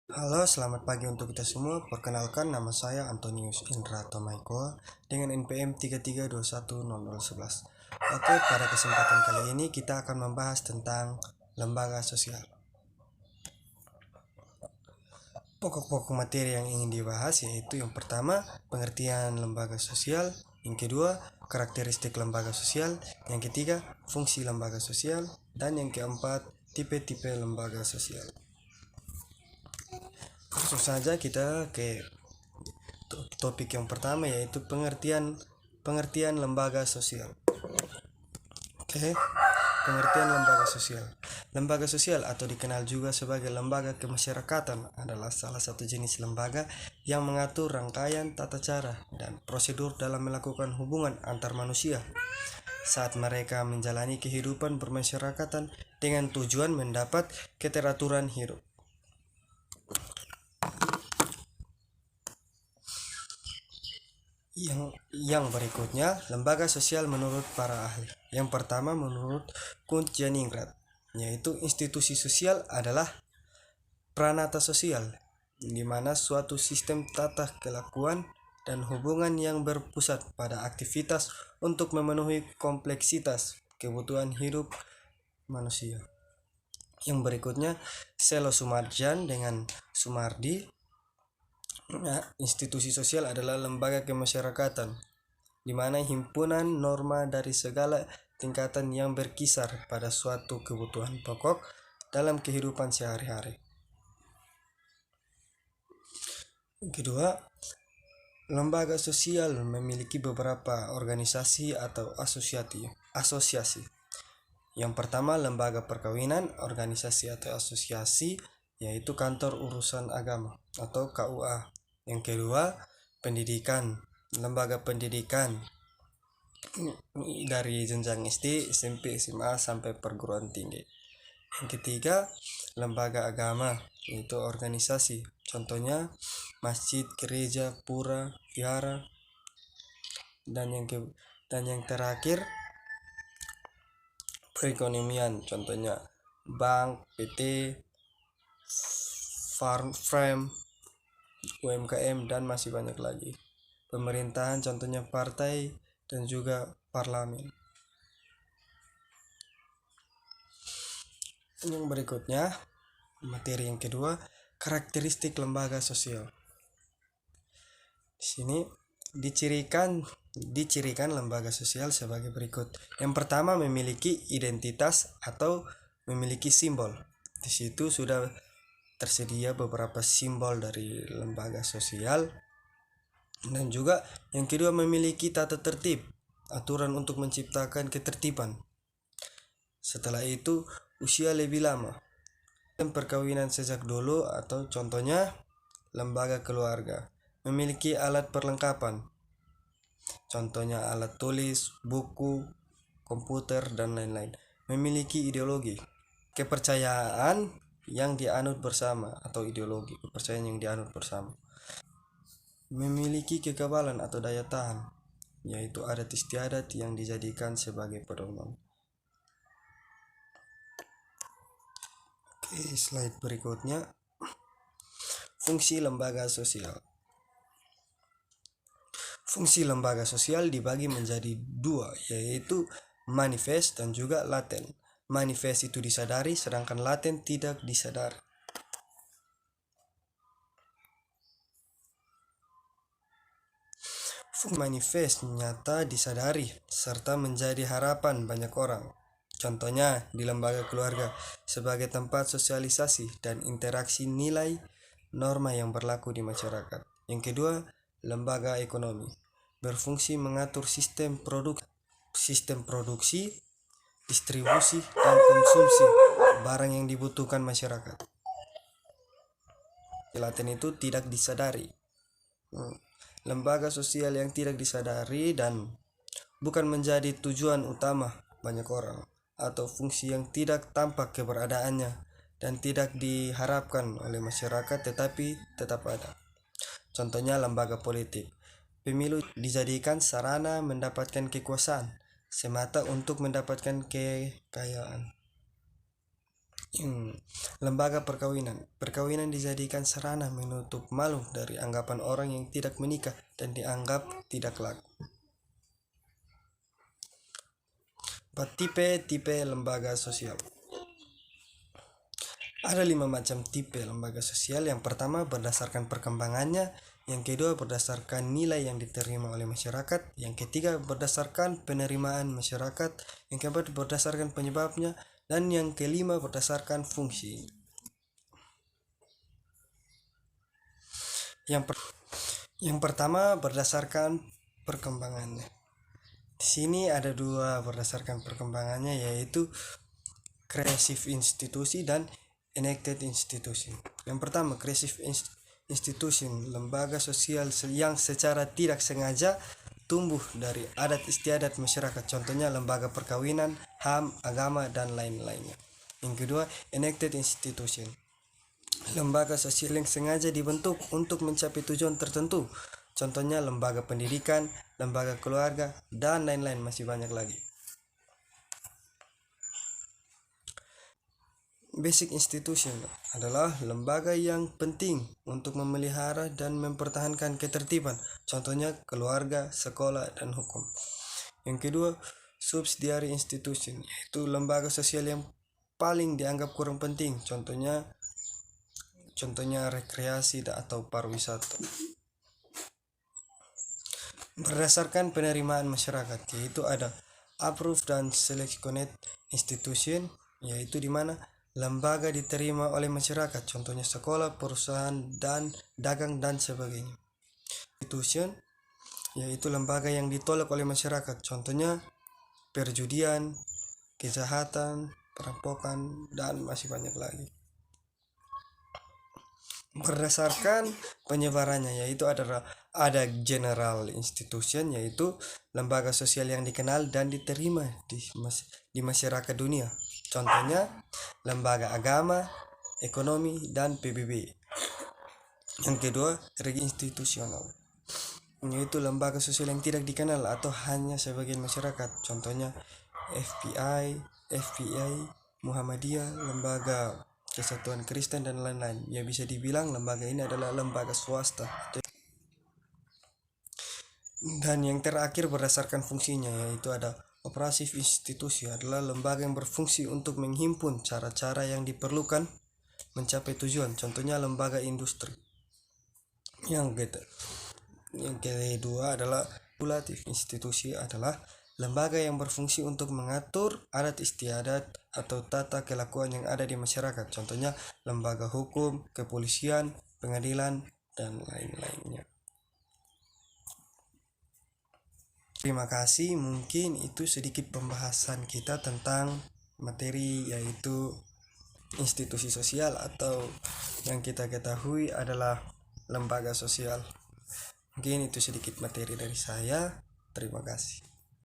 Halo, selamat pagi untuk kita semua. Perkenalkan, nama saya Antonius Indra Tomaiko dengan NPM 33210011. Oke, pada kesempatan kali ini kita akan membahas tentang lembaga sosial. Pokok-pokok materi yang ingin dibahas yaitu yang pertama, pengertian lembaga sosial, yang kedua, karakteristik lembaga sosial, yang ketiga, fungsi lembaga sosial, dan yang keempat, tipe-tipe lembaga sosial. Langsung saja kita ke topik yang pertama yaitu pengertian pengertian lembaga sosial. Oke, pengertian lembaga sosial. Lembaga sosial atau dikenal juga sebagai lembaga kemasyarakatan adalah salah satu jenis lembaga yang mengatur rangkaian tata cara dan prosedur dalam melakukan hubungan antar manusia saat mereka menjalani kehidupan bermasyarakatan dengan tujuan mendapat keteraturan hidup. Yang berikutnya, lembaga sosial menurut para ahli. Yang pertama menurut Kunt Janingrat, yaitu institusi sosial adalah pranata sosial, di mana suatu sistem tata kelakuan dan hubungan yang berpusat pada aktivitas untuk memenuhi kompleksitas kebutuhan hidup manusia. Yang berikutnya, Selo Sumarjan dengan Sumardi. Nah, institusi sosial adalah lembaga kemasyarakatan di mana himpunan norma dari segala tingkatan yang berkisar pada suatu kebutuhan pokok dalam kehidupan sehari-hari. Kedua, lembaga sosial memiliki beberapa organisasi atau asosiasi. Yang pertama, lembaga perkawinan, organisasi atau asosiasi, yaitu kantor urusan agama atau KUA. Yang kedua, pendidikan, lembaga pendidikan dari jenjang SD, SMP, SMA sampai perguruan tinggi. Yang ketiga, lembaga agama, yaitu organisasi. Contohnya masjid, gereja, pura, vihara. Dan yang terakhir, perekonomian. Contohnya bank, PT, farm frame, UMKM, dan masih banyak lagi. Pemerintahan contohnya partai dan juga parlemen. Yang berikutnya, materi yang kedua, karakteristik lembaga sosial. Di sini dicirikan lembaga sosial sebagai berikut. Yang pertama, memiliki identitas atau memiliki simbol. Di situ sudah tersedia beberapa simbol dari lembaga sosial. Dan juga yang kedua, memiliki tata tertib, aturan untuk menciptakan ketertiban. Setelah itu, usia lebih lama. Dan perkawinan sejak dulu atau contohnya lembaga keluarga. Memiliki alat perlengkapan. Contohnya alat tulis, buku, komputer, dan lain-lain. Memiliki ideologi, kepercayaan yang dianut bersama atau ideologi kepercayaan yang dianut bersama. Memiliki kekebalan atau daya tahan, yaitu adat istiadat yang dijadikan sebagai pedoman. Oke, slide berikutnya. Fungsi lembaga sosial. Fungsi lembaga sosial dibagi menjadi dua, yaitu manifest dan juga laten. Manifest itu disadari, sedangkan laten tidak disadari. Fungsi manifest nyata disadari, serta menjadi harapan banyak orang. Contohnya di lembaga keluarga, sebagai tempat sosialisasi dan interaksi nilai norma yang berlaku di masyarakat. Yang kedua, lembaga ekonomi. Berfungsi mengatur sistem produksi, distribusi, dan konsumsi barang yang dibutuhkan masyarakat. Laten itu tidak disadari. Lembaga sosial yang tidak disadari dan bukan menjadi tujuan utama banyak orang, atau fungsi yang tidak tampak keberadaannya dan tidak diharapkan oleh masyarakat tetapi tetap ada. Contohnya lembaga politik. Pemilu dijadikan sarana mendapatkan kekuasaan semata untuk mendapatkan kekayaan. Lembaga perkawinan. Perkawinan dijadikan sarana menutup malu dari anggapan orang yang tidak menikah dan dianggap tidak laku. Tipe lembaga sosial. Ada 5 macam tipe lembaga sosial. Yang pertama berdasarkan perkembangannya, yang kedua berdasarkan nilai yang diterima oleh masyarakat, yang ketiga berdasarkan penerimaan masyarakat, yang keempat berdasarkan penyebabnya, dan yang kelima berdasarkan fungsi. Yang pertama berdasarkan perkembangannya. Di sini ada 2 berdasarkan perkembangannya, yaitu creative institusi dan enacted institution. Yang pertama, creative institution, lembaga sosial yang secara tidak sengaja tumbuh dari adat istiadat masyarakat, contohnya lembaga perkawinan, HAM, agama, dan lain-lainnya. Yang kedua, enacted institution, lembaga sosial yang sengaja dibentuk untuk mencapai tujuan tertentu, contohnya lembaga pendidikan, lembaga keluarga, dan lain-lain, masih banyak lagi. Basic institution adalah lembaga yang penting untuk memelihara dan mempertahankan ketertiban, contohnya keluarga, sekolah, dan hukum. Yang kedua, subsidiary institution, yaitu lembaga sosial yang paling dianggap kurang penting, contohnya rekreasi atau pariwisata. Berdasarkan penerimaan masyarakat, yaitu ada approved dan selected institution, yaitu di mana lembaga diterima oleh masyarakat, contohnya sekolah, perusahaan, dan dagang, dan sebagainya. Institution, yaitu lembaga yang ditolak oleh masyarakat, contohnya perjudian, kejahatan, perampokan, dan masih banyak lagi. Berdasarkan penyebarannya, yaitu ada general institution, yaitu lembaga sosial yang dikenal dan diterima di masyarakat dunia, contohnya lembaga agama, ekonomi, dan PBB. Yang kedua, institusional, yaitu lembaga sosial yang tidak dikenal atau hanya sebagian masyarakat, contohnya FPI, Muhammadiyah, lembaga Kesatuan Kristen, dan lain-lain. Ya, bisa dibilang lembaga ini adalah lembaga swasta. Dan yang terakhir berdasarkan fungsinya, yaitu ada operatif institusi, adalah lembaga yang berfungsi untuk menghimpun cara-cara yang diperlukan mencapai tujuan, contohnya lembaga industri. Yang kedua adalah regulatif institusi, adalah lembaga yang berfungsi untuk mengatur adat istiadat atau tata kelakuan yang ada di masyarakat, contohnya lembaga hukum, kepolisian, pengadilan, dan lain-lainnya. Terima kasih, mungkin itu sedikit pembahasan kita tentang materi, yaitu institusi sosial atau yang kita ketahui adalah lembaga sosial. Mungkin itu sedikit materi dari saya. Terima kasih.